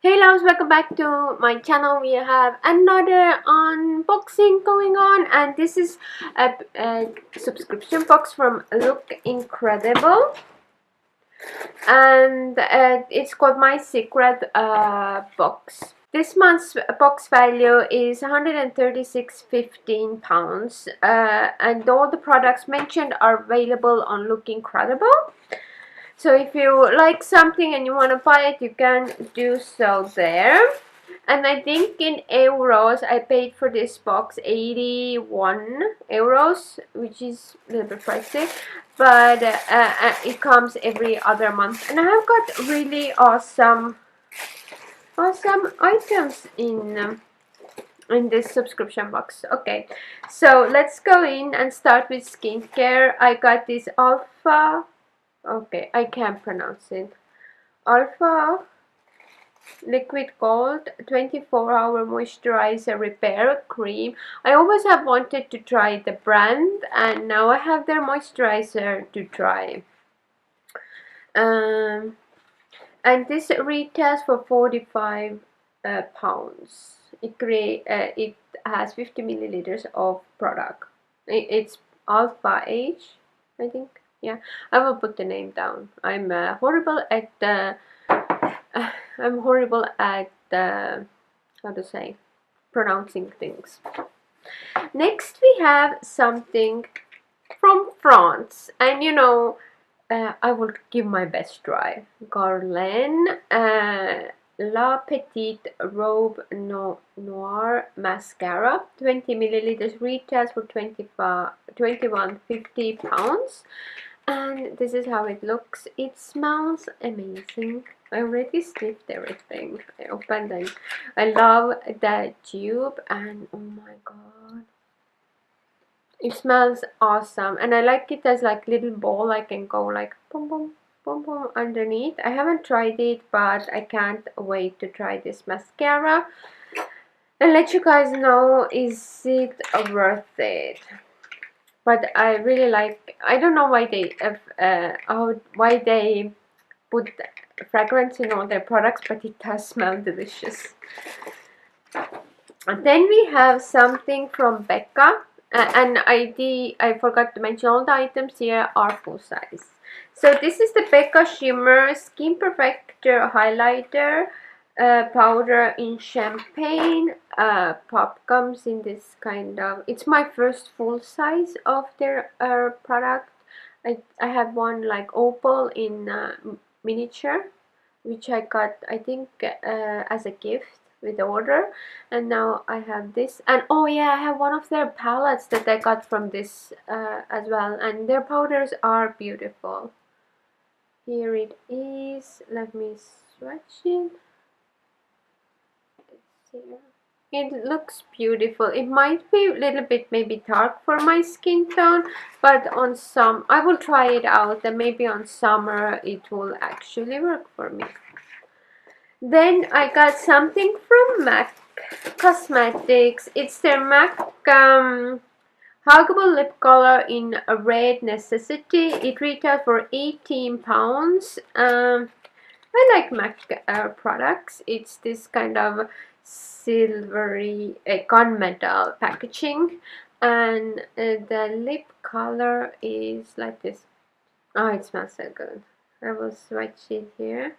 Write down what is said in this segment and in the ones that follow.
Hey loves, welcome back to my channel. We have another unboxing going on, and this is a subscription box from Look Incredible, and it's called My Secret Box. This month's box value is £136.15, and all the products mentioned are available on Look Incredible. So if you like something and you want to buy it, you can do so there. And I think in euros, I paid for this box 81 euros, which is a little bit pricey, but it comes every other month. And I have got really awesome items in this subscription box. Okay, so let's go in and start with skincare. I got this Alpha. Okay, I can't pronounce it. Alpha Liquid Gold 24-hour moisturizer repair cream. I always have wanted to try the brand, and now I have their moisturizer to try. And this retails for 45 pounds. It has 50 milliliters of product. It's Alpha H, I think. Yeah, I will put the name down. I'm horrible at how to say, pronouncing things. Next we have something from France, and you know, I will give my best try. Guerlain La Petite Robe Noir Mascara, 20 milliliters, retails for £21.50. And this is how it looks. It smells amazing. I already sniffed everything. I opened and I love the tube, and oh my god, it smells awesome. And I like it as like little ball. I can go like boom boom boom boom underneath. I haven't tried it, but I can't wait to try this mascara and let you guys know, is it worth it. But I really like, I don't know why they why they put fragrance in all their products, but it does smell delicious. And then we have something from Becca, and I forgot to mention all the items here are full size. So this is the Becca Shimmer Skin Perfector Highlighter powder in champagne. Pop comes in this kind of, it's my first full size of their product. I have one like opal in miniature, which I got, I think, as a gift with the order, and now I have this. And oh yeah, I have one of their palettes that I got from this as well, and their powders are beautiful. Here it is. Let me swatch it. It looks beautiful. It might be a little bit maybe dark for my skin tone, but on some, I will try it out, and maybe on summer it will actually work for me. Then I got something from MAC Cosmetics. It's their MAC huggable lip color in a red necessity. It retails for £18. I like MAC products. It's this kind of silvery gunmetal packaging, and the lip color is like this. Oh, it smells so good. I will swatch it here.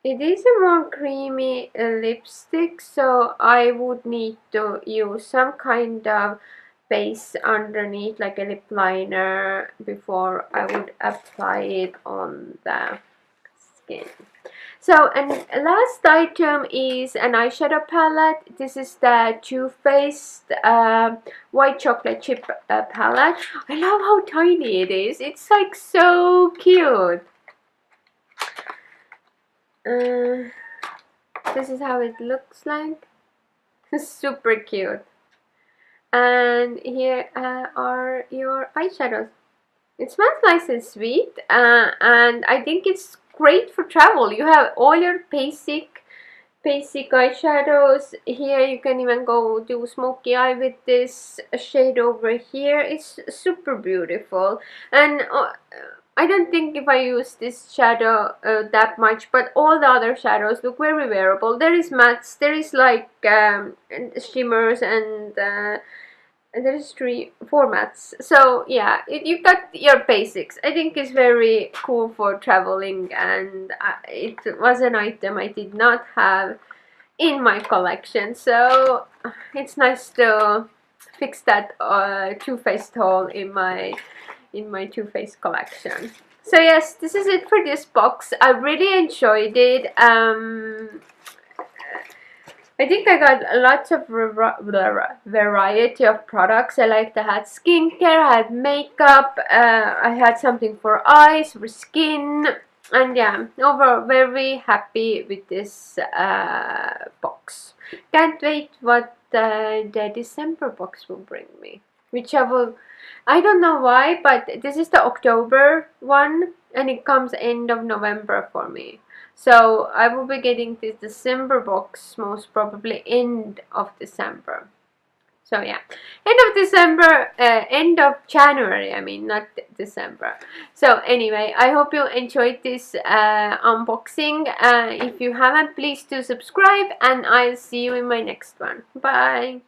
It is a more creamy lipstick, so I would need to use some kind of base underneath, like a lip liner, before I would apply it on the skin. So, and last item is an eyeshadow palette. This is the Too Faced white chocolate chip palette. I love how tiny it is. It's like so cute. This is how it looks like. Super cute. And here are your eyeshadows. It smells nice and sweet, and I think it's great for travel. You have all your basic eyeshadows here. You can even go do smoky eye with this shade over here. It's super beautiful, and I don't think if I use this shadow that much, but all the other shadows look very wearable. There is mattes, there is like shimmers, and there is four mattes. So yeah, you got your basics. I think it's very cool for traveling, and it was an item I did not have in my collection. So it's nice to fix that Too Faced haul in my Too Faced collection. So yes, this is it for this box. I really enjoyed it. I think I got lots of variety of products. I liked I had skincare, I had makeup, I had something for eyes, for skin, and yeah, overall very happy with this box. Can't wait what the December box will bring me. Which I don't know why, but this is the October one, and it comes end of November for me. So I will be getting this December box most probably end of December. So yeah, end of December, end of January, I mean, not December. So anyway, I hope you enjoyed this unboxing. If you haven't, please do subscribe, and I'll see you in my next one. Bye!